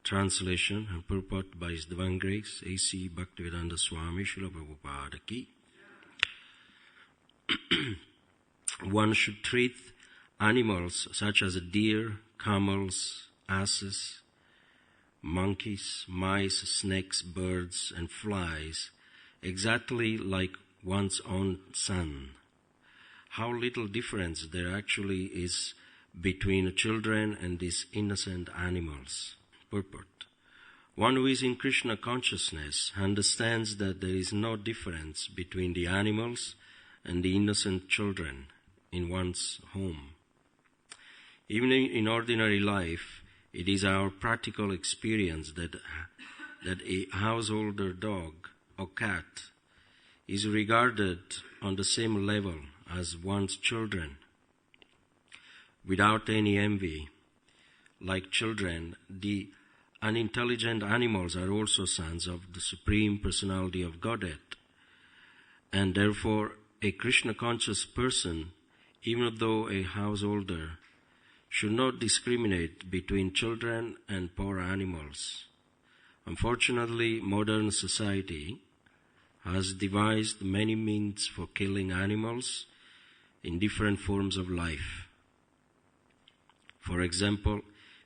Translation and purport by His Divine Grace, A.C. Bhaktivedanta Swami Srila Prabhupada Ki. One should treat animals such as deer, camels, asses, monkeys, mice, snakes, birds, and flies exactly like one's own son. How little difference there actually is between children and these innocent animals. Purport. One who is in Krishna consciousness understands that there is no difference between the animals and the innocent children in one's home. Even in ordinary life, it is our practical experience that a householder dog or cat is regarded on the same level as one's children, without any envy. Like children, the unintelligent animals are also sons of the Supreme Personality of Godhead, and therefore a Krishna-conscious person, even though a householder, should not discriminate between children and poor animals. Unfortunately, modern society has devised many means for killing animals in different forms of life. For example,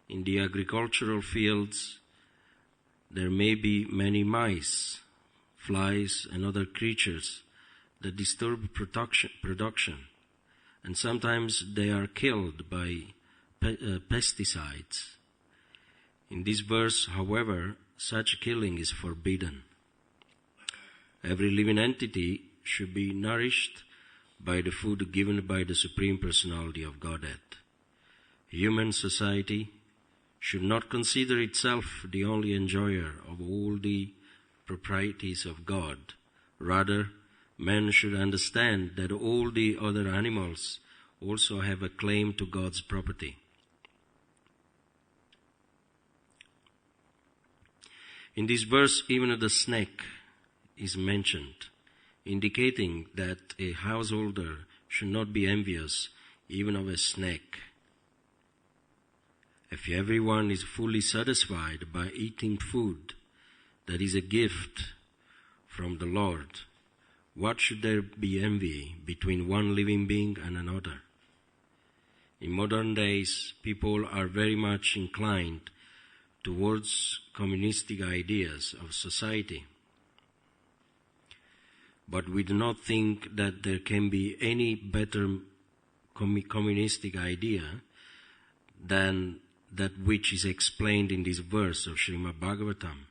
in the agricultural fields, there may be many mice, flies, and other creatures that disturb production, and sometimes they are killed by pesticides. In this verse, however, such killing is forbidden. Every living entity should be nourished by the food given by the Supreme Personality of Godhead. Human society should not consider itself the only enjoyer of all the proprieties of God. Rather, men should understand that all the other animals also have a claim to God's property. In this verse, even the snake is mentioned, indicating that a householder should not be envious even of a snake. If everyone is fully satisfied by eating food that is a gift from the Lord, what should there be envy between one living being and another? In modern days, people are very much inclined towards communistic ideas of society. But we do not think that there can be any better communistic idea than that which is explained in this verse of Srimad Bhagavatam.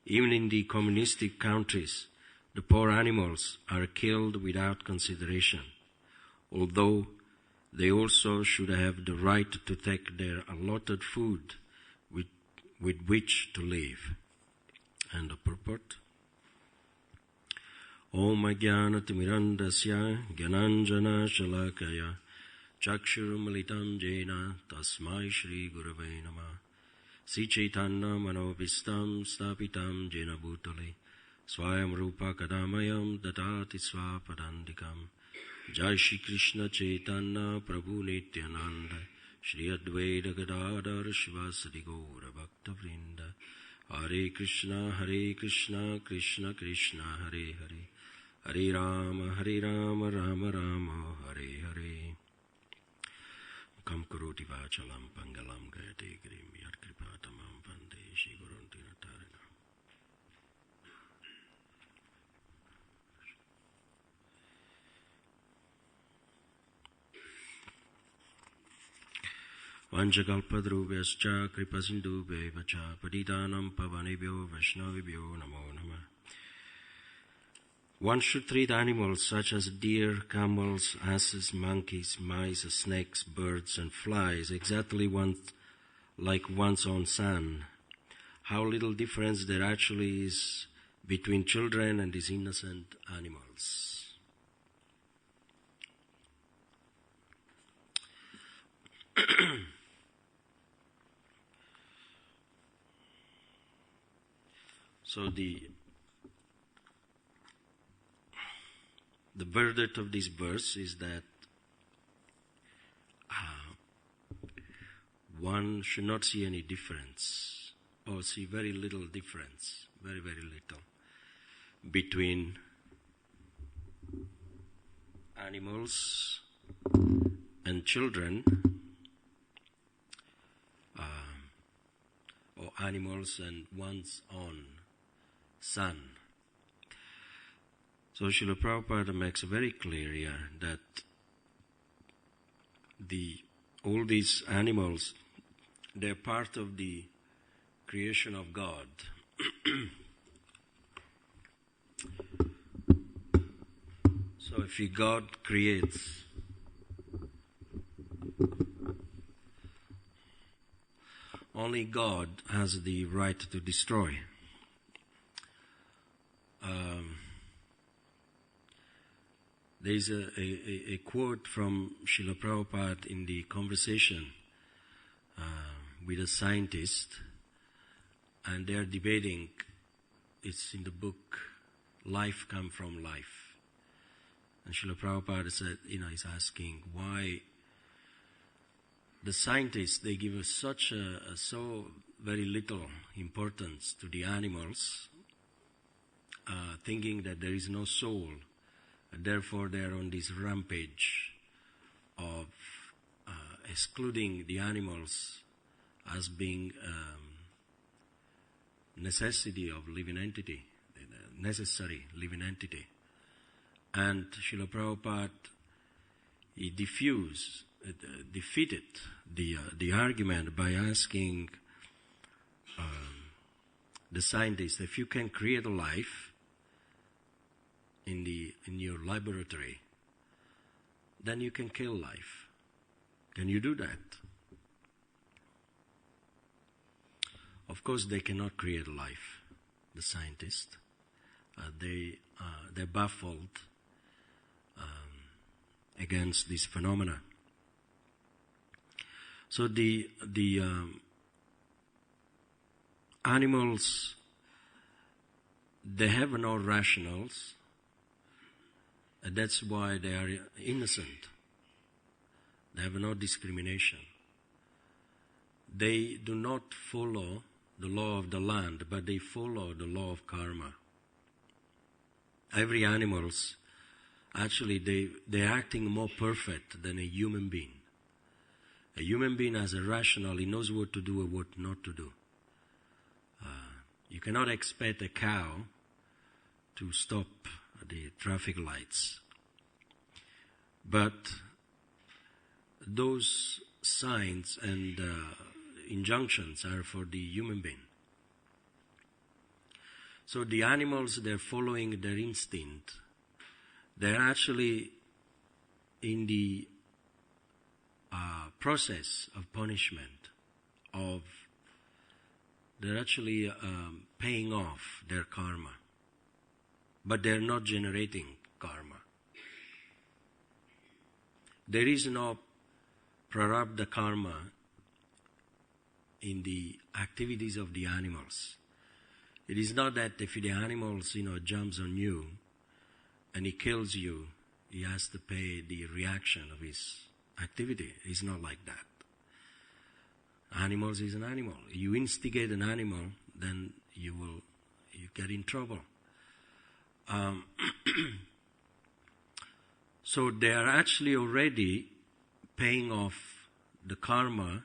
Even in the communistic countries, the poor animals are killed without consideration, although they also should have the right to take their allotted food with which to live. And the purport. Om Ajnanatimirandasya Gyananjana Shalakaya Chakshurumalitam Jena Tasmai Shri Gurave Namah Sri Chaitanya Manovistam Stapitam Jena Bhutale Swayam Rupa Kadamayam Datati Swapadandikam Jai Shri Krishna Chaitanya Prabhu Nityananda Shri Advaita Gadadhar Shivasati Gaura Bhakta Vrinda Hare Krishna Krishna Krishna Hare Hare Hare Rama Rama Rama Hare Hare Kam Karoti Vachalam Pangalam Gayate Grim Yat Kripatamam Vande Shri Gurunti Natarina. Vanchakalpadrubhyascha kripasindubhyevacha patitanam pavanebhyo vaishnavibhyo namo namah. One should treat animals such as deer, camels, asses, monkeys, mice, snakes, birds, and flies exactly like one's own son. How little difference there actually is between children and these innocent animals. So the verdict of this verse is that one should not see any difference see very little difference, very, very little, between animals and children, or animals and one's own son. So Srila Prabhupada makes very clear here that all these animals, they're part of the creation of God. So if God creates only God has the right to destroy. There's a quote from Srila Prabhupada in the conversation with a scientist, and they're debating, it's in the book, Life Come From Life. And Srila Prabhupada said, he's asking why the scientists, they give us so very little importance to the animals, thinking that there is no soul. Therefore, they are on this rampage of excluding the animals as being necessity of living entity, necessary living entity. And Srila Prabhupada, he defeated the argument by asking the scientists, if you can create a life in your laboratory, then you can kill life. Can you do that? Of course, they cannot create a life, the scientists. They're baffled against this phenomena. So the animals, they have no rationals, and that's why they are innocent. They have no discrimination. They do not follow the law of the land, but they follow the law of karma. Every animals, actually, they're acting more perfect than a human being. A human being has a rational, he knows what to do and what not to do. You cannot expect a cow to stop the traffic lights. But those signs and injunctions are for the human being. So the animals, they're following their instinct. They're actually in the process of punishment, they're actually paying off their karma. But they're not generating karma. There is no prarabdha karma in the activities of the animals. It is not that if the animals, jumps on you and he kills you, he has to pay the reaction of his activity. It's not like that. Animals is an animal. You instigate an animal, then you get in trouble. So they are actually already paying off the karma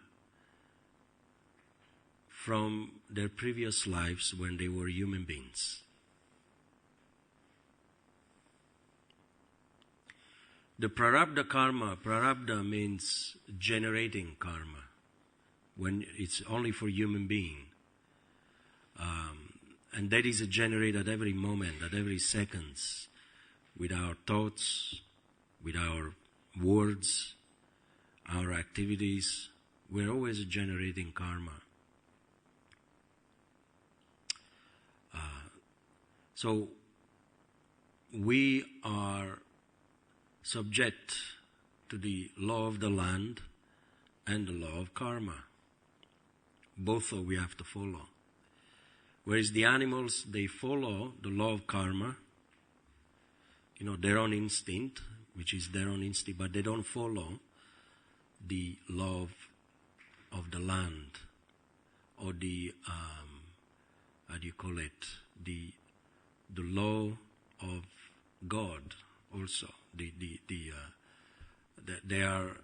from their previous lives when they were human beings. The prarabdha karma, prarabdha means generating karma, when it's only for human being. And that is generated at every moment, at every seconds, with our thoughts, with our words, our activities. We're always generating karma. So we are subject to the law of the land and the law of karma. Both we have to follow. Whereas the animals, they follow the law of karma, their own instinct, which is their own instinct, but they don't follow the law of the land or the how do you call it, the law of God also. There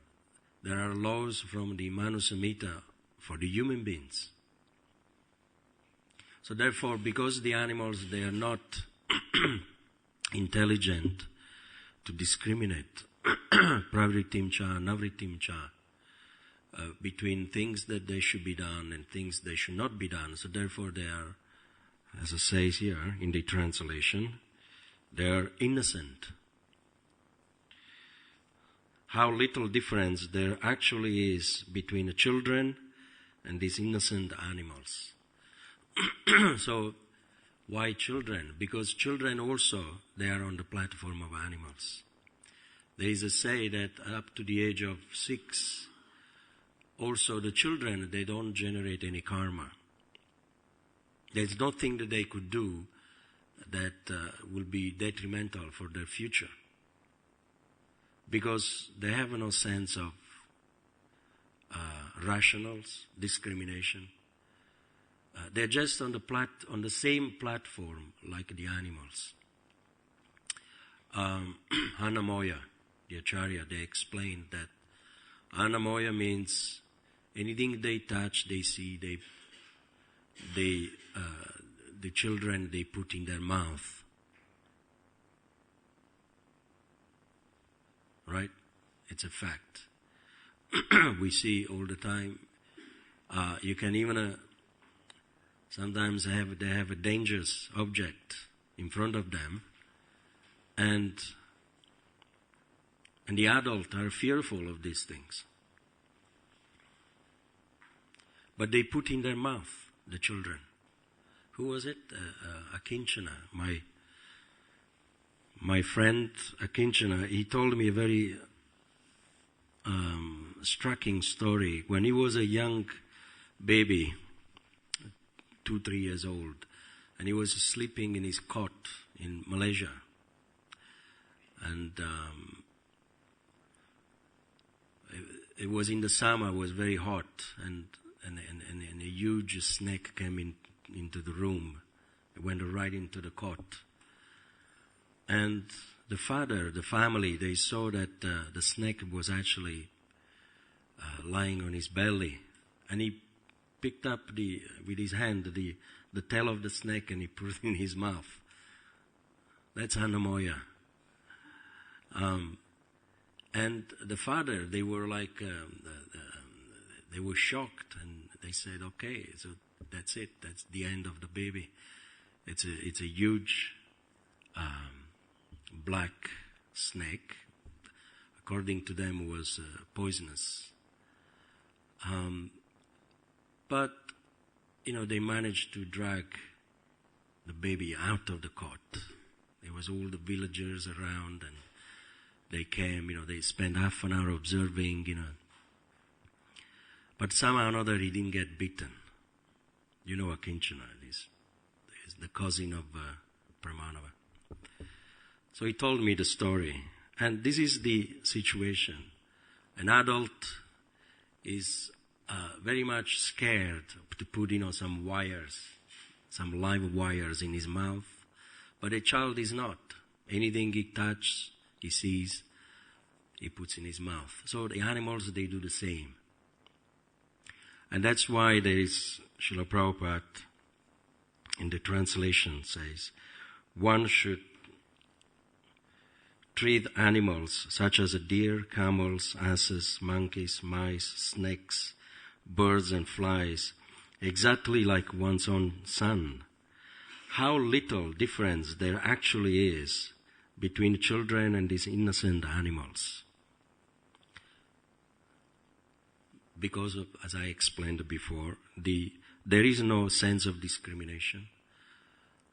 are laws from the Manu Samhita for the human beings. So therefore, because the animals, they are not intelligent to discriminate pravritim cha, navritim cha, between things that they should be done and things they should not be done. So therefore they are, as it says here in the translation, they are innocent. How little difference there actually is between the children and these innocent animals. So, why children? Because children also, they are on the platform of animals. There is a say that up to the age of 6, also the children, they don't generate any karma. There's nothing that they could do that will be detrimental for their future. Because they have no sense of rationals, discrimination. They're just on the same platform like the animals. Anamoya, the Acharya, they explained that Anamoya means anything they touch, they see, the children, they put in their mouth. Right? It's a fact. We see all the time. You can even sometimes they have a dangerous object in front of them, and the adults are fearful of these things. But they put in their mouth, the children. Who was it? Akinchana, my friend Akinchana, he told me a very striking story. When he was a young baby, 2-3 years old, and he was sleeping in his cot in Malaysia. And it was in the summer, it was very hot, and a huge snake came into the room. It went right into the cot. And the family, they saw that the snake was actually lying on his belly. And he picked up with his hand the tail of the snake and he put it in his mouth. That's Anamoya. And the father, they were like, they were shocked, and they said, okay, so that's it. That's the end of the baby. It's a huge black snake. According to them, was poisonous. But, they managed to drag the baby out of the cot. There was all the villagers around, and they came, they spent half an hour observing, But somehow or another, he didn't get bitten. Akinchana is the cousin of Pramanava. So he told me the story. And this is the situation. An adult is very much scared to put, some wires, some live wires in his mouth. But a child is not. Anything he touches, he sees, he puts in his mouth. So the animals, they do the same. And that's why there is, Srila Prabhupada in the translation says, one should treat animals such as a deer, camels, asses, monkeys, mice, snakes, birds and flies exactly like one's own son. How little difference there actually is between children and these innocent animals. Because of, as I explained before, there is no sense of discrimination,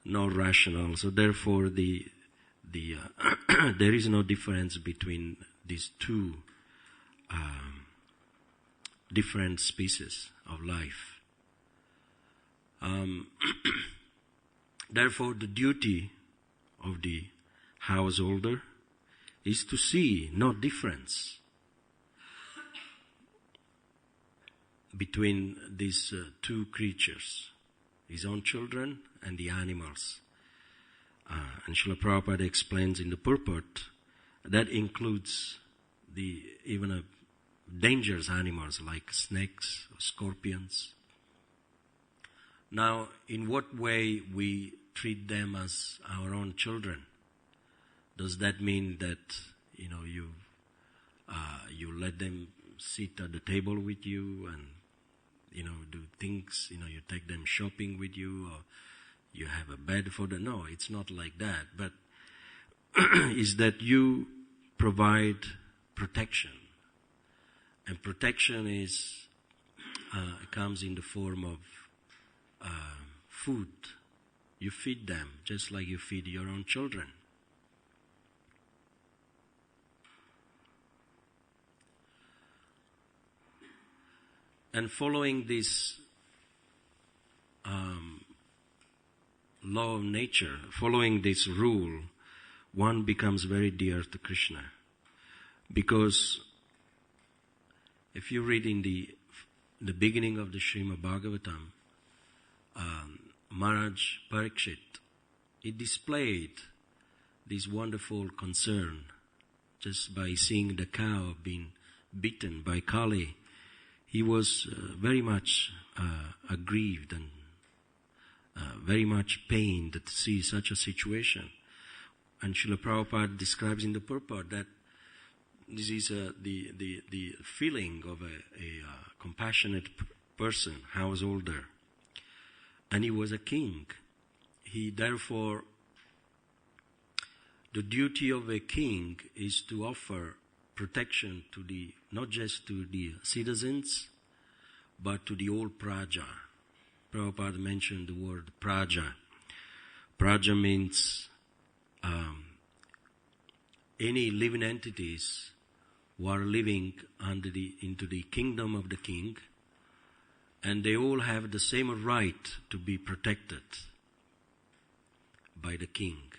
no rational. So therefore, there is no difference between these two different species of life. Therefore, the duty of the householder is to see no difference. between these two creatures, his own children and the animals. And Srila Prabhupada explains in the purport that includes even dangerous animals like snakes, scorpions. Now, in what way we treat them as our own children? Does that mean that you let them sit at the table with you and do things? You take them shopping with you, or you have a bed for them? No, it's not like that. But is that you provide protection, and protection comes in the form of food. You feed them just like you feed your own children. And following this law of nature, following this rule, one becomes very dear to Krishna. Because if you read in the beginning of the Srimad Bhagavatam, Maharaj Parikshit, he displayed this wonderful concern just by seeing the cow being beaten by Kali. He was very much aggrieved and very much pained to see such a situation. And Srila Prabhupada describes in the purport that this is the feeling of a compassionate person, householder. And he was a king. He therefore, the duty of a king is to offer protection to not just to the citizens, but to the whole praja. Prabhupada mentioned the word praja. Praja means any living entities who are living into the kingdom of the king, and they all have the same right to be protected by the king.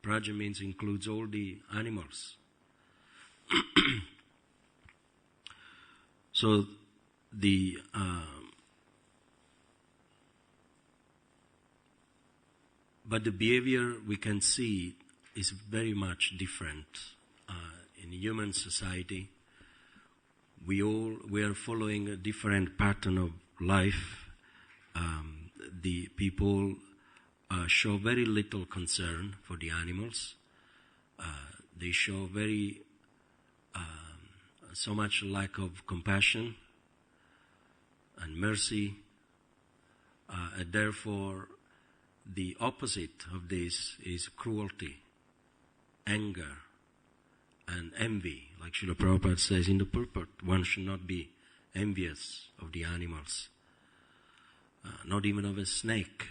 Praja means includes all the animals. So but the behavior we can see is very much different in human society. We are following a different pattern of life. The people show very little concern for the animals. They show so much lack of compassion and mercy. And therefore, the opposite of this is cruelty, anger, and envy. Like Srila Prabhupada says in the purport, one should not be envious of the animals, not even of a snake.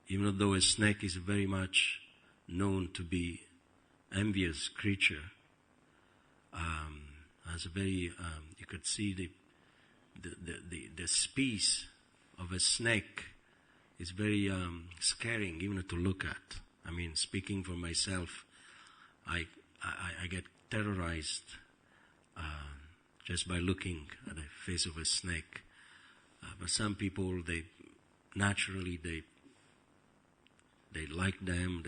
Even though a snake is very much known to be envious creature, as a very you could see the species of a snake is very scaring even to look at. I mean, speaking for myself, I get terrorized just by looking at the face of a snake. But some people, they like them.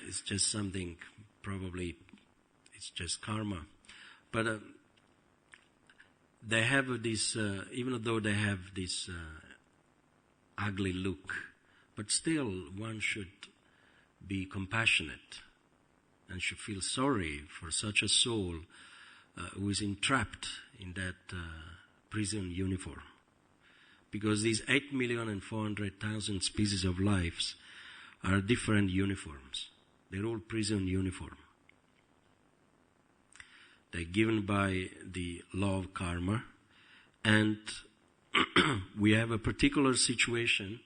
It's just something. Probably, it's just karma. But they have this, even though they have this ugly look, but still one should be compassionate and should feel sorry for such a soul who is entrapped in that prison uniform. Because these 8,400,000 species of lives are different uniforms. They're all prison uniform. They're given by the law of karma, and we have a particular situation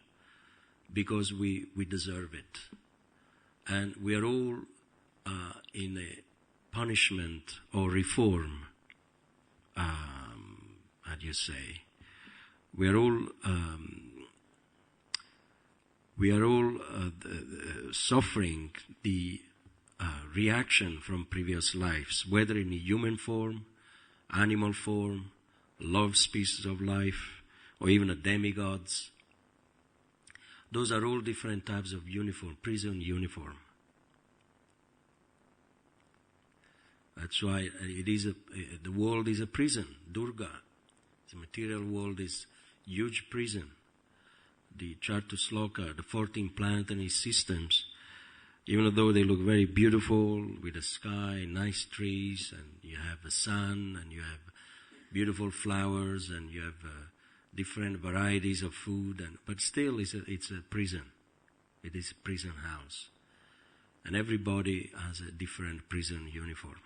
because we deserve it. And we are all in a punishment or reform, how do you say? We are all suffering the reaction from previous lives, whether in a human form, animal form, low species of life, or even a demigods. Those are all different types of uniform, prison uniform. That's why the world is a prison. Durga, the material world is huge prison. The Chartusloka, the 14 planetary systems, even though they look very beautiful with the sky, nice trees, and you have the sun, and you have beautiful flowers, and you have different varieties of food, but still it's a prison. It is a prison house. And everybody has a different prison uniform,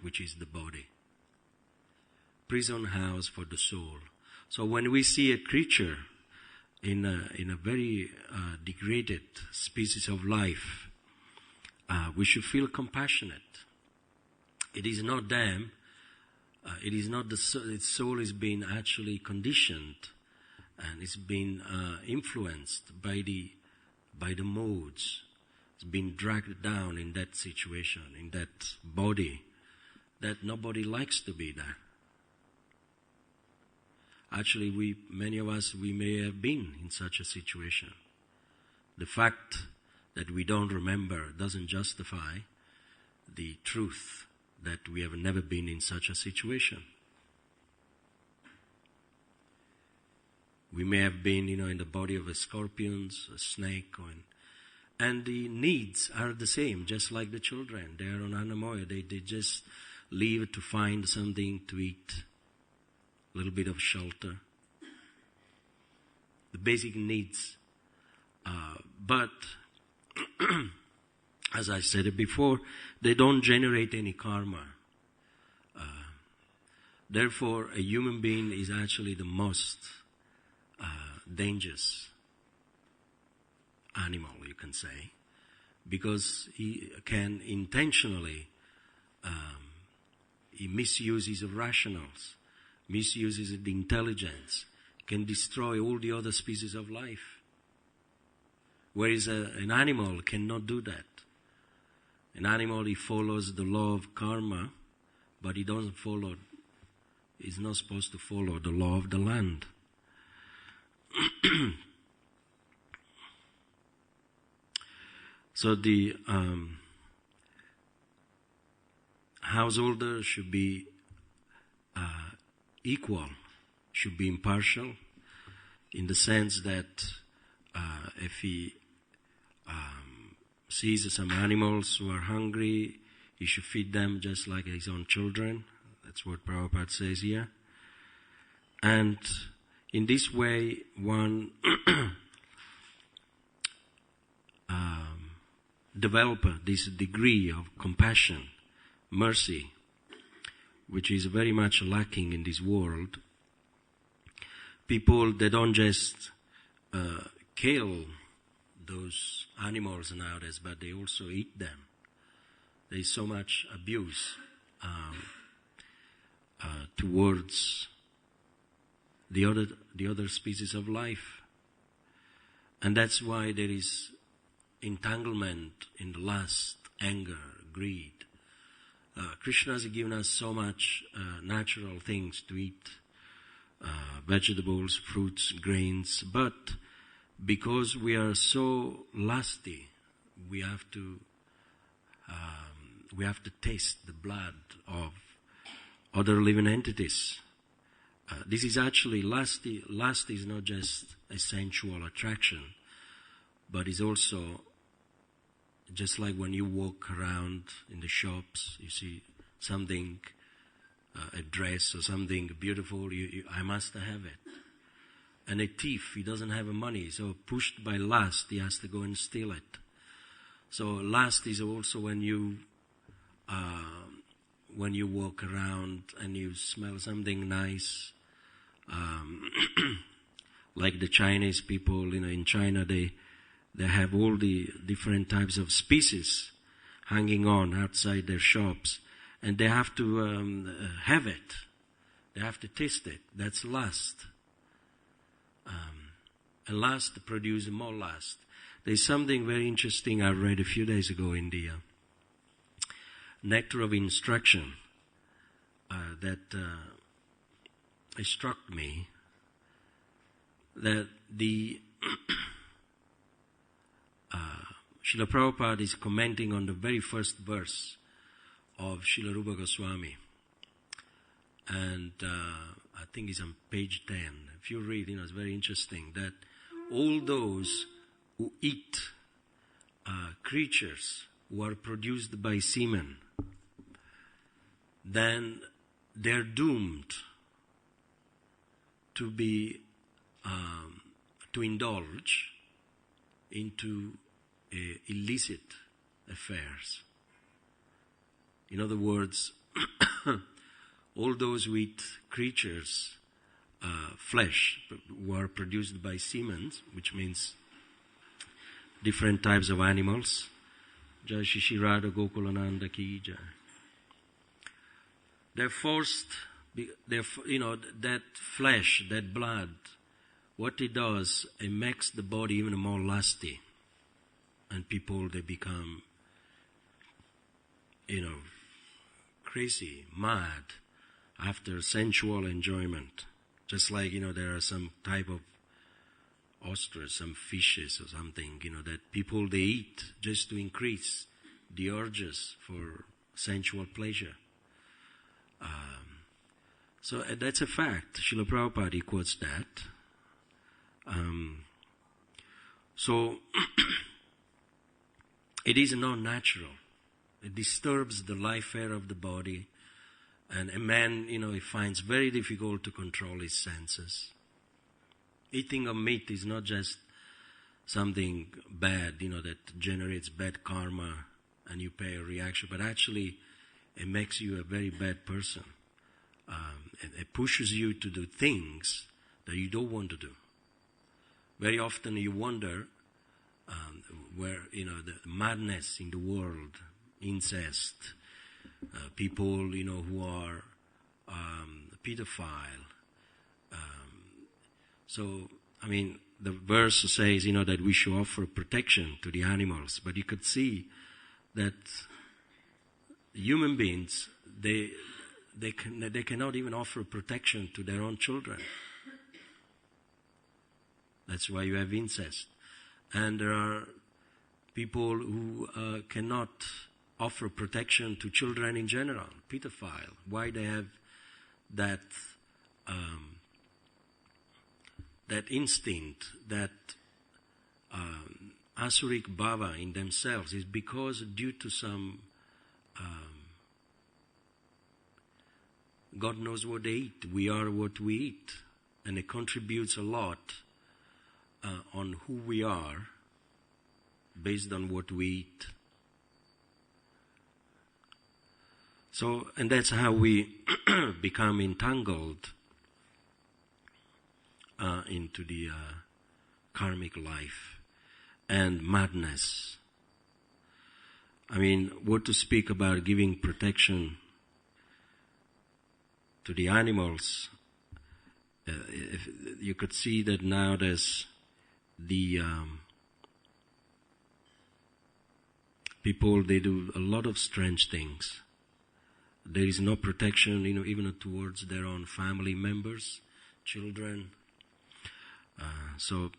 which is the body. Prison house for the soul. So when we see a creature in a very degraded species of life, we should feel compassionate. It is not them. It is not its soul is being actually conditioned, and it's been influenced by the modes. It's been dragged down in that situation, in that body, that nobody likes to be there. Actually, many of us, we may have been in such a situation. The fact that we don't remember doesn't justify the truth that we have never been in such a situation. We may have been, in the body of a scorpion, a snake, and the needs are the same, just like the children. They are on Anamoya. They just leave to find something to eat, a little bit of shelter, the basic needs. But as I said it before, they don't generate any karma. Therefore, a human being is actually the most dangerous animal, you can say, because he can intentionally, he misuses of rationals, misuses the intelligence, can destroy all the other species of life. Whereas an animal cannot do that. An animal, he follows the law of karma, but he doesn't follow, he's not supposed to follow the law of the land. So the householder should be equal, should be impartial, in the sense that if he sees some animals who are hungry, he should feed them just like his own children. That's what Prabhupada says here. And in this way, one develop this degree of compassion, mercy, which is very much lacking in this world. People, they don't just kill those animals nowadays, but they also eat them. There is so much abuse towards the other species of life, and that's why there is entanglement in the lust, anger, greed. Krishna has given us so much natural things to eat, vegetables, fruits, grains, but because we are so lusty, we have to taste the blood of other living entities. This is actually lust is not just a sensual attraction, but is also just like when you walk around in the shops, you see something, a dress or something beautiful, I must have it. And a thief, he doesn't have money, so pushed by lust, he has to go and steal it. So lust is also when you walk around and you smell something nice, like the Chinese people, in China, they have all the different types of species hanging on outside their shops, and they have to have it. They have to taste it. That's lust. And lust produces more lust. There's something very interesting I read a few days ago in the nectar of instruction that it struck me that the Srila Prabhupada is commenting on the very first verse of Srila Rupa Goswami, and I think it's on page 10. If you read, it's very interesting that all those who eat creatures who are produced by semen, then they're doomed to be to indulge into illicit affairs. In other words, all those who eat creatures, flesh, who are produced by semen, which means different types of animals. Jai Shri Radha Gokulananda Ki Jai. They're forced, that flesh, that blood, what it does, it makes the body even more lusty. And people, they become, crazy, mad after sensual enjoyment. Just like, there are some type of oysters, some fishes or something, that people, they eat just to increase the urges for sensual pleasure. So that's a fact. Srila Prabhupada, he quotes that. So it is not natural. It disturbs the life air of the body, and a man, he finds very difficult to control his senses. Eating of meat is not just something bad, that generates bad karma and you pay a reaction, but actually it makes you a very bad person. It pushes you to do things that you don't want to do. Very often you wonder where, the madness in the world, incest, people, who are pedophile. So, the verse says, that we should offer protection to the animals, but you could see that human beings, they cannot even offer protection to their own children. That's why you have incest. And there are people who cannot offer protection to children in general, pedophile. Why they have that that instinct, that asuric bhava in themselves, is because due to some God knows what they eat. We are what we eat. And it contributes a lot on who we are based on what we eat. So, and that's how we become entangled into the karmic life and madness. What to speak about giving protection to the animals? If you could see that now there's the people, they do a lot of strange things. There is no protection, even towards their own family members, children. So,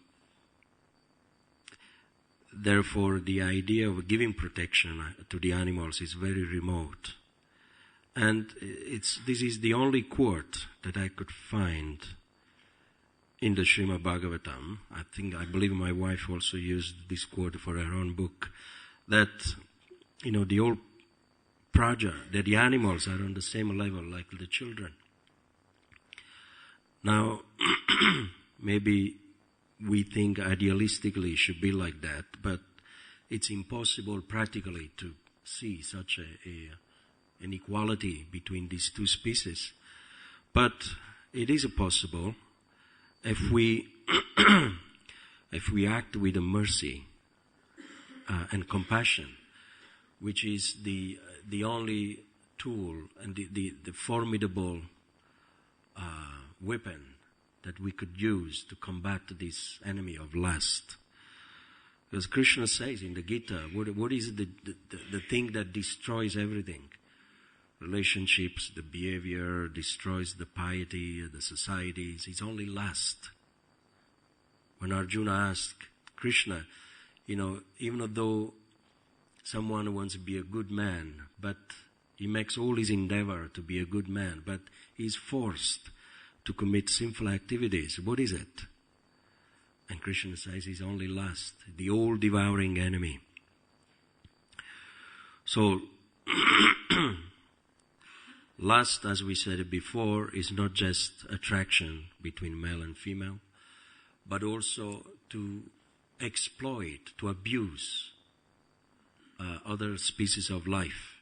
therefore, the idea of giving protection to the animals is very remote. And this is the only quote that I could find in the Srimad Bhagavatam. I believe my wife also used this quote for her own book, that, the old praja, that the animals are on the same level like the children. Now, maybe we think idealistically it should be like that, but it's impossible practically to see such an equality between these two species. But it is possible if we act with a mercy and compassion, which is the only tool and the formidable weapon that we could use to combat this enemy of lust. Because Krishna says in the Gita, what is the thing that destroys everything? Relationships, the behavior, destroys the piety, the societies. It's only lust. When Arjuna asked Krishna, even though someone wants to be a good man, but he makes all his endeavor to be a good man, but he's forced to commit sinful activities. What is it? And Krishna says it's only lust, the all-devouring enemy. So, lust, as we said before, is not just attraction between male and female, but also to exploit, to abuse other species of life,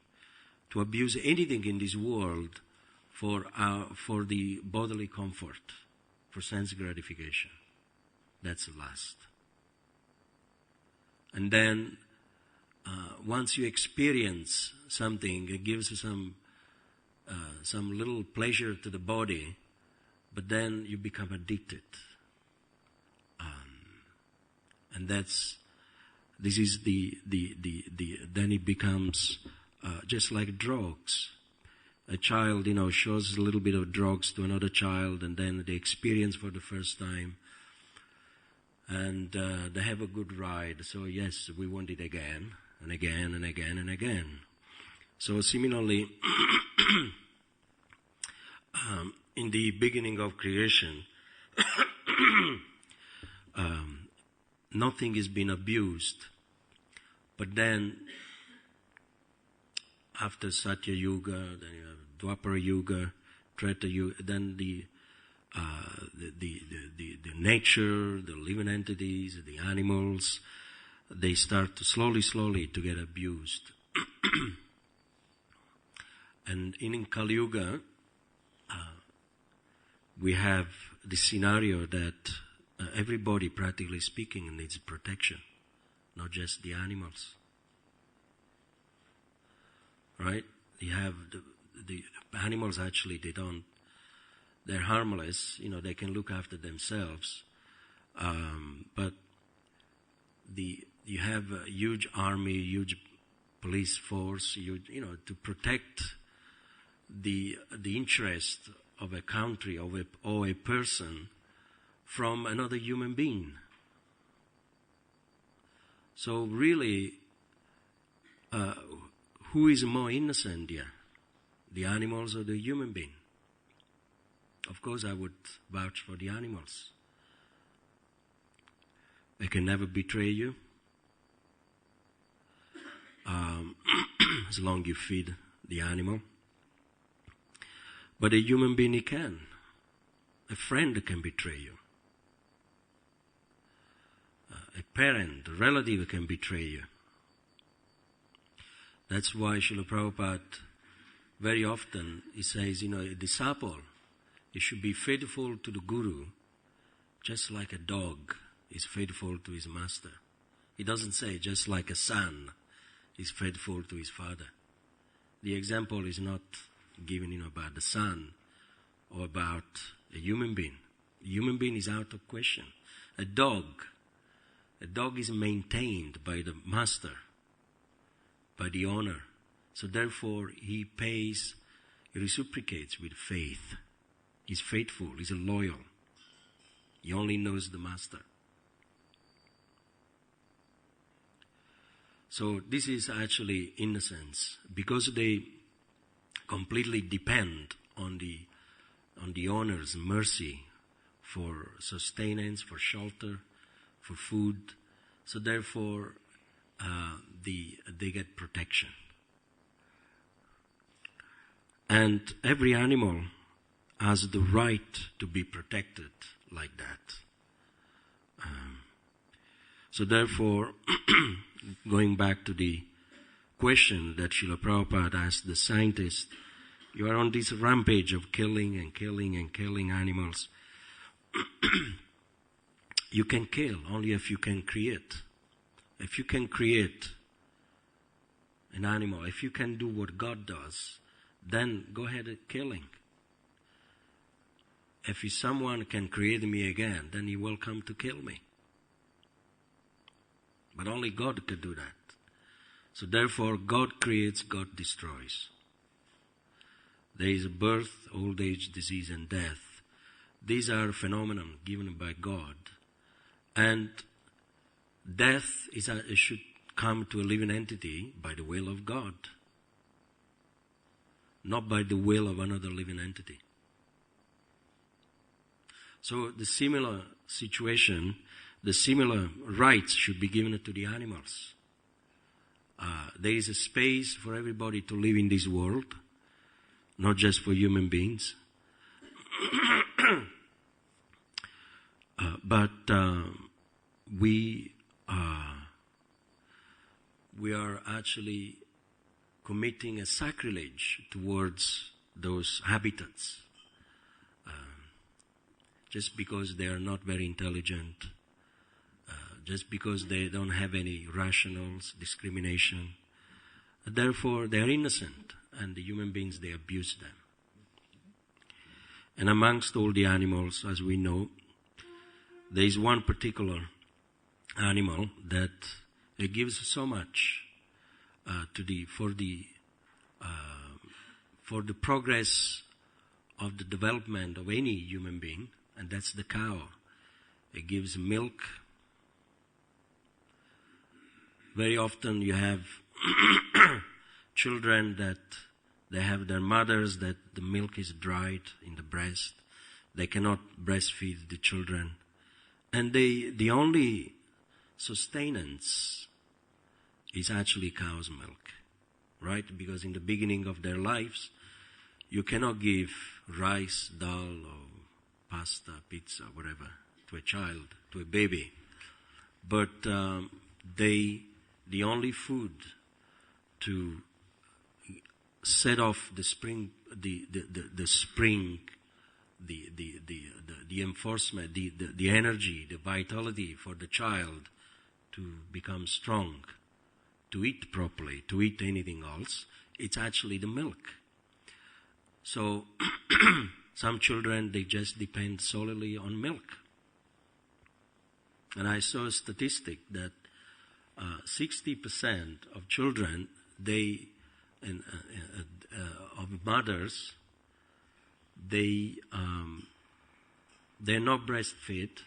to abuse anything in this world for the bodily comfort, for sense gratification. That's lust. And then once you experience something, it gives some little pleasure to the body, but then you become addicted. And then it becomes just like drugs. A child, shows a little bit of drugs to another child, and then they experience for the first time, and they have a good ride. So yes, we want it again and again and again and again. So similarly, in the beginning of creation, nothing is being abused. But then, after Satya Yuga, then you have Dwapara Yuga, Treta Yuga, then the nature, the living entities, the animals, they start to slowly to get abused. And in Kali Yuga, we have the scenario that everybody, practically speaking, needs protection, not just the animals. Right? You have the animals actually, they're harmless, they can look after themselves. But you have a huge army, huge police force, to protect the interest of a country or a person from another human being. So really, who is more innocent here? The animals or the human being? Of course, I would vouch for the animals. They can never betray you. As long as you feed the animal. But a human being, he can. A friend can betray you. A parent, a relative can betray you. That's why Srila Prabhupada very often, he says, a disciple, he should be faithful to the Guru, just like a dog is faithful to his master. He doesn't say just like a son is faithful to his father. The example is not given, about the son or about a human being. A human being is out of question. A dog is maintained by the master, by the owner. So therefore, he reciprocates with faith. He's faithful, he's loyal. He only knows the master. So this is actually innocence, because they completely depend on the owner's mercy for sustenance, for shelter, for food. So therefore, they get protection. And every animal has the right to be protected like that. So therefore, going back to the question that Srila Prabhupada asked the scientist, you are on this rampage of killing and killing and killing animals. You can kill only if you can create. If you can create an animal, if you can do what God does, then go ahead and killing. If someone can create me again, then he will come to kill me. But only God could do that. So therefore, God creates, God destroys. There is a birth, old age, disease, and death. These are phenomena given by God. And death should come to a living entity by the will of God, not by the will of another living entity. So the similar situation, the similar rights should be given to the animals. There is a space for everybody to live in this world, not just for human beings. But we are actually committing a sacrilege towards those habitats. Just because they are not very intelligent, just because they don't have any rationals, discrimination. Therefore, they are innocent, and the human beings, they abuse them. And amongst all the animals, as we know, there is one particular animal that it gives so much for the progress of the development of any human being, and that's the cow. It gives milk. Very often you have children that they have their mothers that the milk is dried in the breast. They cannot breastfeed the children. And the only sustenance is actually cow's milk, right? Because in the beginning of their lives, you cannot give rice, dal, or pasta, pizza, whatever, to a child, to a baby. But the only food to set off the spring, the enforcement, the energy, the vitality for the child to become strong, to eat properly, to eat anything else, it's actually the milk. So some children, they just depend solely on milk. And I saw a statistic that 60% of children, of mothers, they're not breastfed,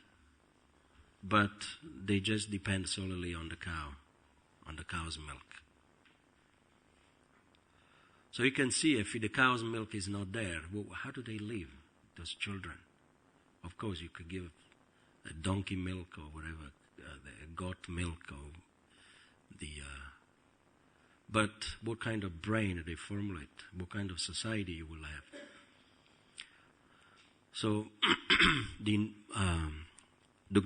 but they just depend solely on the cow, on the cow's milk. So you can see if the cow's milk is not there, well, how do they live, those children? Of course, you could give a donkey milk or whatever, goat milk, or but what kind of brain do they formulate? What kind of society you will have? So the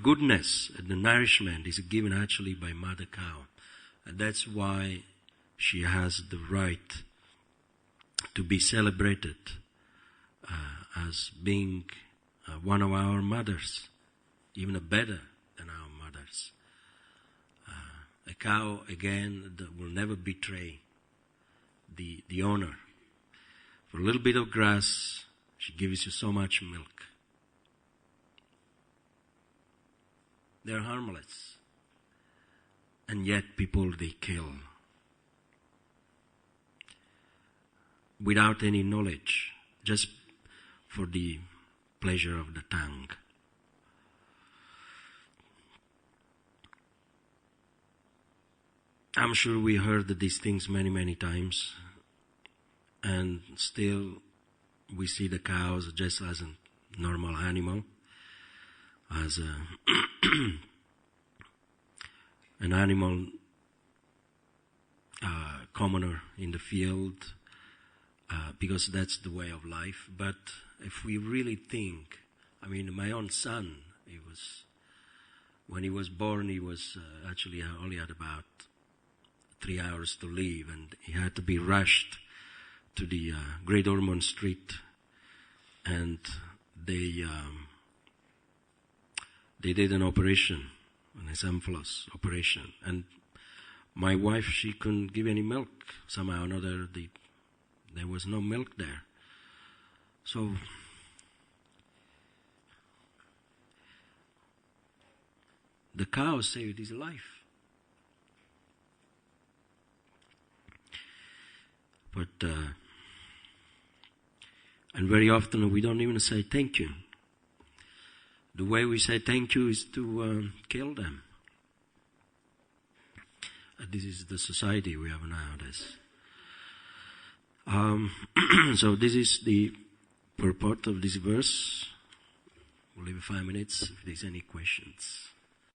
goodness and the nourishment is given actually by Mother Cow. And that's why she has the right to be celebrated as being one of our mothers, even better than our mothers. A cow, again, that will never betray the owner. For a little bit of grass, she gives you so much milk. They're harmless. And yet people, they kill. Without any knowledge, just for the pleasure of the tongue. I'm sure we heard these things many, many times, and still we see the cows just as a normal animal, as an animal commoner in the field, because that's the way of life. But if we really think, I mean, my own son, when he was born, he was actually only had about 3 hours to live, and he had to be rushed to the Great Ormond Street, and they did an operation, an amphilos operation, and my wife, she couldn't give any milk. Somehow or another, there was no milk there. So the cow saved his life. And very often we don't even say thank you. The way we say thank you is to kill them. This is the society we have nowadays. So this is the purport of this verse. We'll leave 5 minutes if there's any questions.